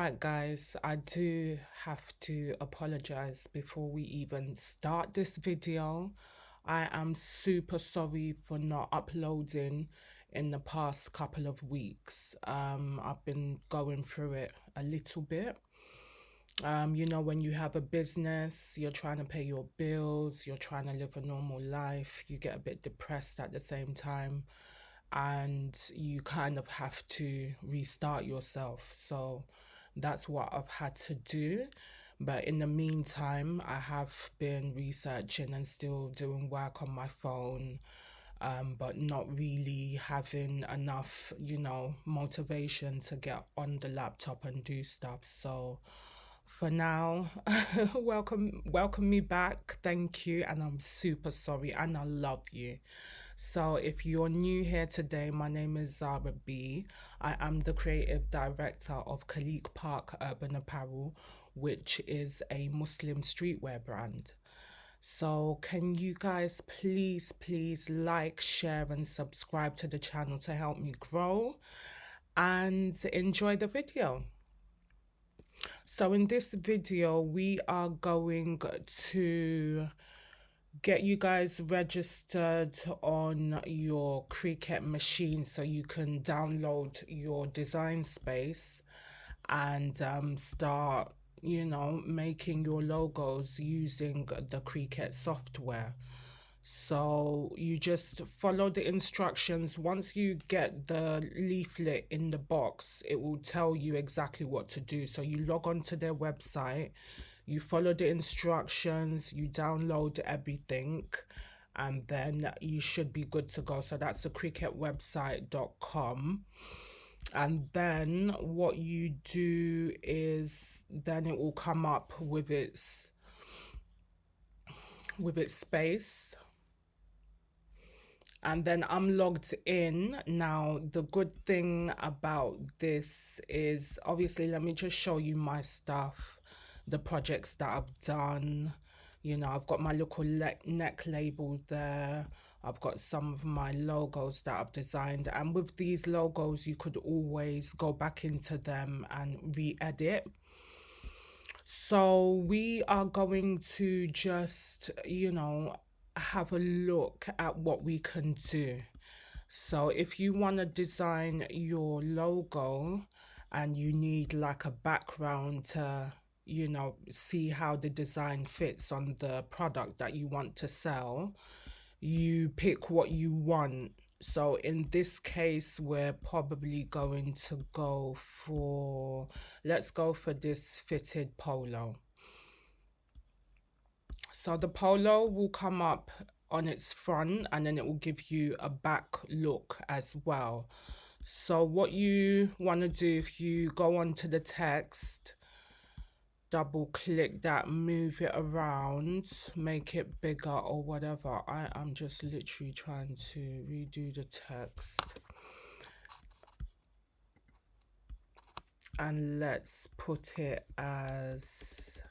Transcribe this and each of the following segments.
Right, guys, I do have to apologize before we even start this video. I am super sorry for not uploading in the past couple of weeks. I've been going through it a little bit. When you have a business, you're trying to pay your bills, you're trying to live a normal life, you get a bit depressed at the same time, and you kind of have to restart yourself. So that's what I've had to do. But in the meantime, I have been researching and still doing work on my phone, but not really having enough, motivation to get on the laptop and do stuff. So for now, welcome me back. Thank you. And I'm super sorry and I love you. So if you're new here today, my name is Zara B. I am the creative director of Khalik Park Urban Apparel, which is a Muslim streetwear brand. So can you guys please like, share and subscribe to the channel to help me grow and enjoy the video. So in this video, we are going to get you guys registered on your Cricut machine so you can download your design space and start, making your logos using the Cricut software. So you just follow the instructions. Once you get the leaflet in the box, it will tell you exactly what to do. So you log on to their website, you follow the instructions, you download everything, and then you should be good to go. So that's the cricketwebsite.com. And then what you do is then it will come up with its space. And then I'm logged in. Now, the good thing about this is, obviously, let me just show you my stuff, the projects that I've done. I've got my little neck label there. I've got some of my logos that I've designed. And with these logos, you could always go back into them and re-edit. So we are going to just, have a look at what we can do. So if you want to design your logo and you need like a background to, see how the design fits on the product that you want to sell, you pick what you want. So in this case, we're probably going to go for, let's go for this fitted polo. So the polo will come up on its front and then it will give you a back look as well. So what you want to do, if you go onto the text, double click that, move it around, make it bigger or whatever. I am just literally trying to redo the text. And let's put it as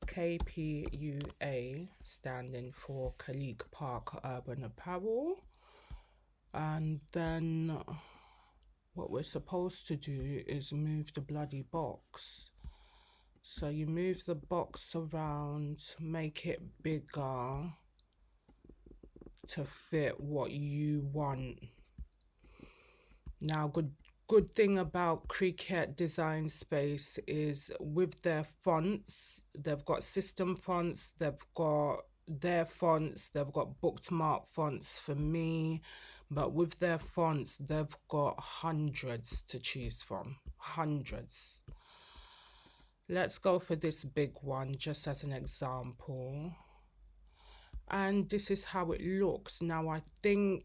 KPUA, standing for Khalik Park Urban Apparel. And then what we're supposed to do is move the bloody box. So you move the box around, make it bigger to fit what you want. Now, good thing about Cricut Design Space is with their fonts, they've got system fonts, they've got their fonts, they've got bookmark fonts for me, but with their fonts, they've got hundreds to choose from, hundreds. Let's go for this big one just as an example. And this is how it looks. Now, I think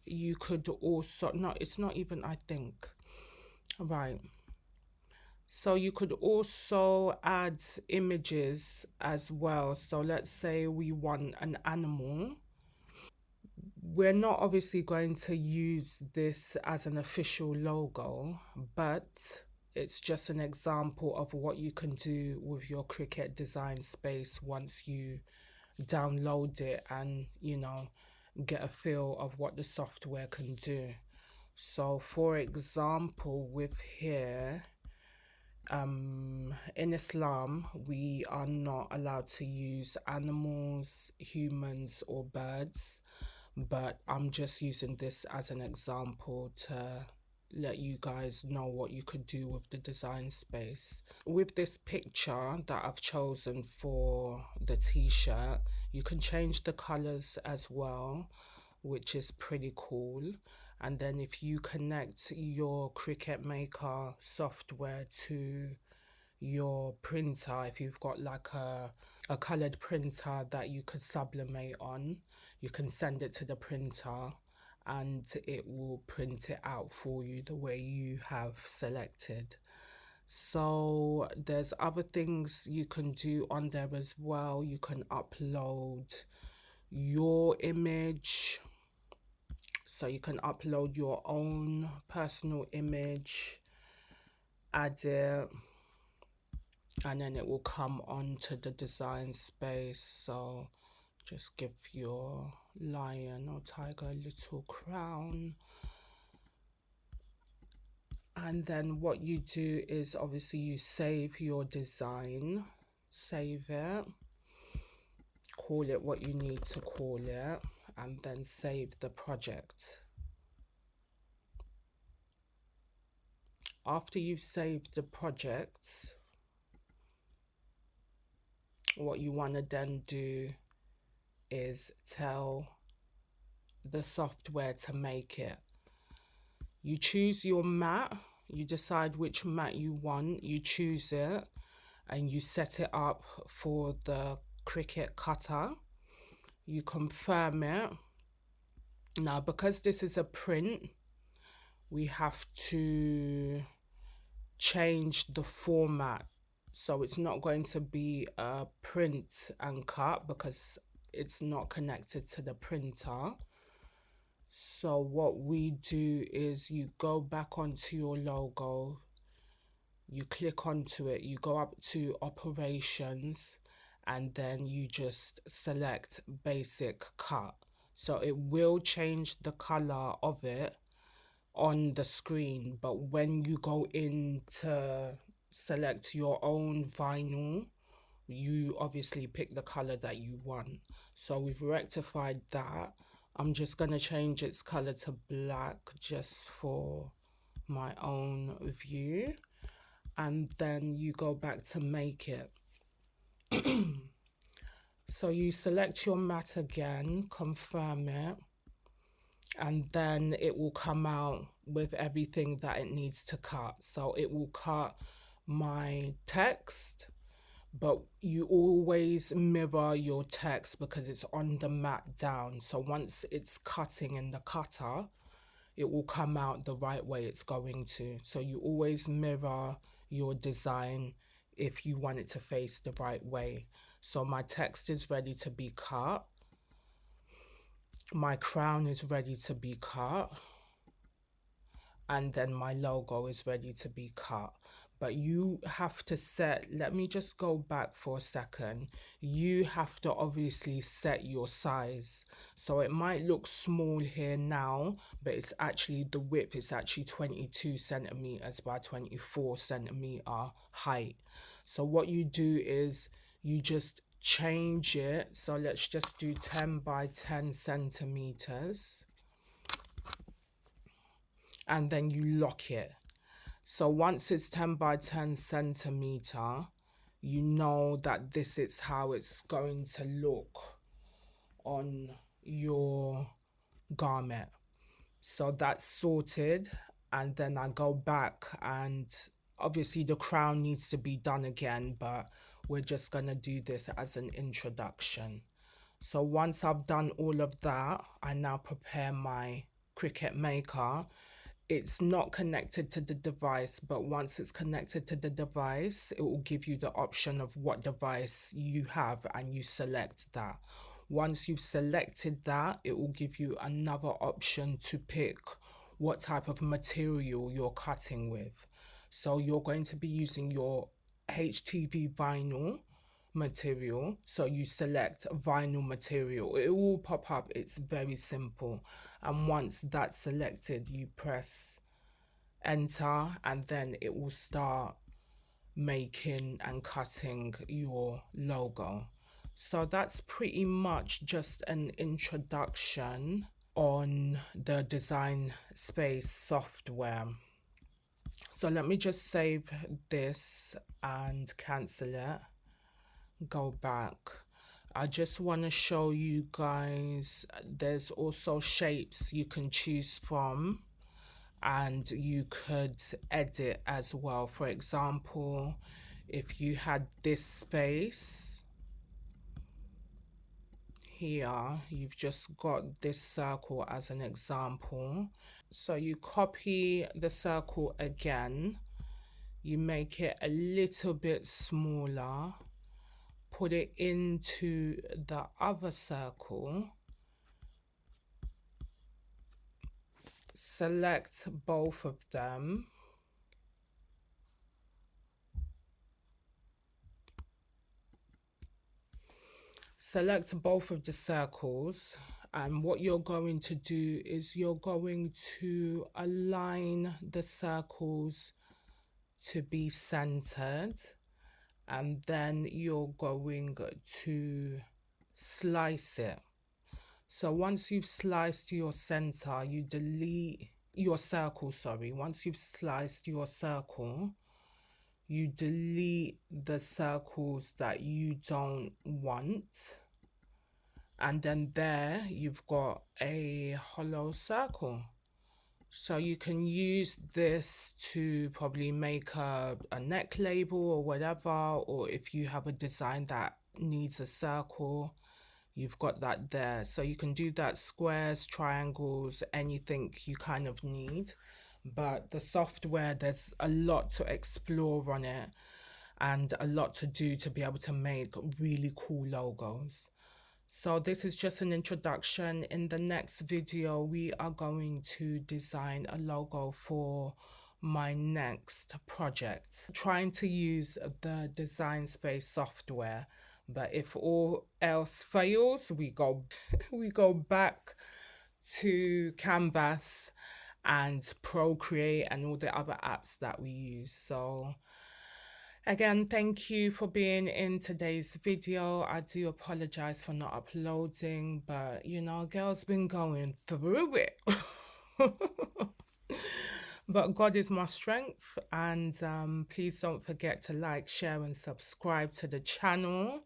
you could also, no, it's not even, I think. Right. So you could also add images as well. So let's say we want an animal. We're not obviously going to use this as an official logo, but it's just an example of what you can do with your Cricut Design Space once you download it and, get a feel of what the software can do. So for example, with here, in Islam, we are not allowed to use animals, humans, or birds, but I'm just using this as an example to let you guys know what you could do with the design space. With this picture that I've chosen for the t-shirt, you can change the colors as well, which is pretty cool. And then if you connect your Cricut Maker software to your printer, if you've got like a colored printer that you could sublimate on, you can send it to the printer and it will print it out for you the way you have selected. So there's other things you can do on there as well. You can upload your image. So you can upload your own personal image, add it, and then it will come onto the design space. So just give your lion or tiger a little crown. And then what you do is obviously you save your design, save it, call it what you need to call it, and then save the project. After you've saved the project, what you want to then do is tell the software to make it. You choose your mat, you decide which mat you want, you choose it, and you set it up for the Cricut cutter. You confirm it. Now, because this is a print, we have to change the format. So it's not going to be a print and cut because it's not connected to the printer. So what we do is you go back onto your logo, you click onto it, you go up to operations, and then you just select basic cut. So it will change the color of it on the screen, but when you go in to select your own vinyl, you obviously pick the color that you want. So we've rectified that. I'm just going to change its color to black just for my own view. And then you go back to make it. So you select your mat again, confirm it, and then it will come out with everything that it needs to cut. So it will cut my text, but you always mirror your text because it's on the mat down. So once it's cutting in the cutter, it will come out the right way it's going to. So you always mirror your design if you want it to face the right way. So my text is ready to be cut. My crown is ready to be cut. And then my logo is ready to be cut. But you have to set, let me just go back for a second. You have to obviously set your size. So it might look small here now, but it's actually the width is actually 22 centimeters by 24 centimeter height. So what you do is you just change it. So let's just do 10 by 10 centimeters. And then you lock it. So once it's 10 by 10 centimeter, you know that this is how it's going to look on your garment. So that's sorted. And then I go back, and obviously the crown needs to be done again, but we're just going to do this as an introduction. So once I've done all of that, I now prepare my Cricut Maker. It's not connected to the device, but once it's connected to the device, it will give you the option of what device you have, and you select that. Once you've selected that, it will give you another option to pick what type of material you're cutting with. So you're going to be using your HTV vinyl, material. So you select vinyl material, it will pop up. It's very simple, and once that's selected, you press enter, and then it will start making and cutting your logo. So that's pretty much just an introduction on the Design Space software. So let me just save this and cancel it. Go back. I just want to show you guys there's also shapes you can choose from, and you could edit as well. For example, if you had this space here, you've just got this circle as an example. So you copy the circle again, you make it a little bit smaller, put it into the other circle, select both of them, select both of the circles, and what you're going to do is you're going to align the circles to be centered, and then you're going to slice it. So once you've sliced your center, you delete your circle, sorry. Once you've sliced your circle, you delete the circles that you don't want. And then there you've got a hollow circle. So you can use this to probably make a neck label or whatever, or if you have a design that needs a circle, you've got that there. So you can do that, squares, triangles, anything you kind of need. But the software, there's a lot to explore on it and a lot to do to be able to make really cool logos. So this is just an introduction. In the next video, we are going to design a logo for my next project. Trying to use the Design Space software, but if all else fails, we go we go back to Canvas and Procreate and all the other apps that we use. So again, thank you for being in today's video. I do apologize for not uploading, but you know, girl's been going through it. But God is my strength, and please don't forget to like, share and subscribe to the channel.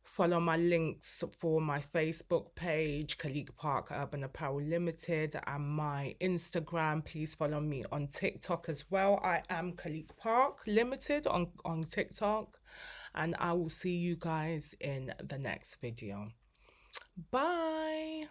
Follow my links for my Facebook page, Khalik Park Urban Apparel Limited, and my Instagram. Please follow me on TikTok as well. I am Khalik Park Limited on TikTok, and I will see you guys in the next video. Bye.